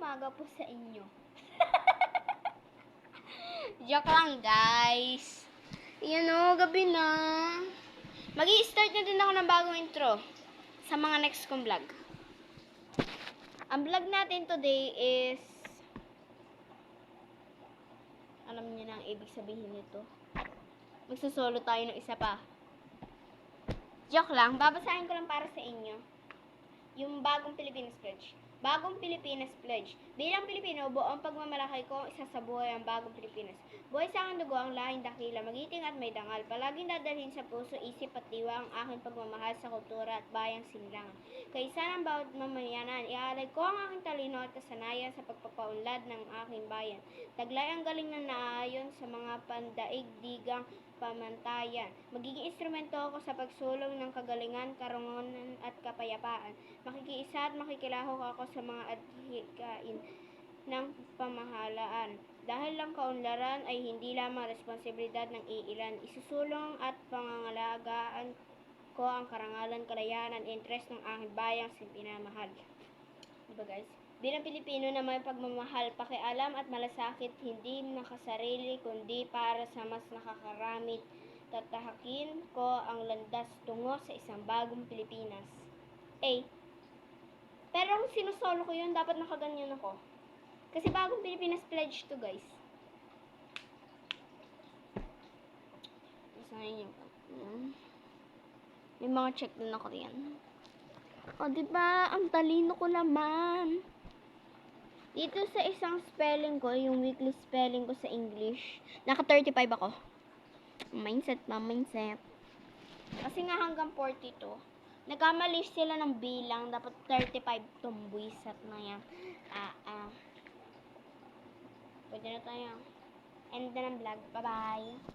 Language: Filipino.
umaga po sa inyo. Joke lang, guys. Yan o, gabi na. Mag-i-start na din ako ng bagong intro sa mga next kong vlog. Ang vlog natin today is, alam niyo na ang ibig sabihin nito. Magsasolo tayo ng isa pa. Joke lang, babasahin ko lang para sa inyo yung bagong Pilipinas Pledge. Bagong Pilipinas Pledge. Bilang Pilipino, buong pagmamalaki ko isa sa buhay ang bagong Pilipinas. Buhay sa aking dugo ang lahing dakila, magiting at may dangal. Palaging dadalhin sa puso, isip at diwa ang aking pagmamahal sa kultura at bayang sinlangan. Kaisa ng bawat mamayanan, iaalay ko ang aking talino at kasanayan sa pagpapaunlad ng aking bayan. Taglay ang galing na naayon sa mga pandaigdigang pamantayan. Magiging instrumento ako sa pagsulong ng kagalingan, karangonan at kapayapaan. Makikiisa at makikilahok ako sa mga adhikain ng pamahalaan. Dahil lang kaunlaran ay hindi lamang responsibilidad ng iilan. Isusulong at pangangalagaan ko ang karangalan, kalayaan at interes ng aking bayang pinamahal. Diba guys? Bilang Pilipino na may pagmamahal, pakialam at malasakit, hindi nakasarili kundi para sa mas nakakaramit. Tatahakin ko ang landas tungo sa isang bagong Pilipinas. Pero kung sinusolo ko yun, dapat nakaganyan ako. Kasi bagong Pilipinas Pledge to, guys. Isahin yung may mga check din ako yan. O, diba? Ang talino ko naman. Dito sa isang spelling ko, yung weekly spelling ko sa English, naka 35 ako. Mindset. Kasi nga hanggang 42. Nagkamali sila ng bilang. Dapat 35 tumbuisat na yan. Pwede na tayo. End na ng vlog. Bye-bye.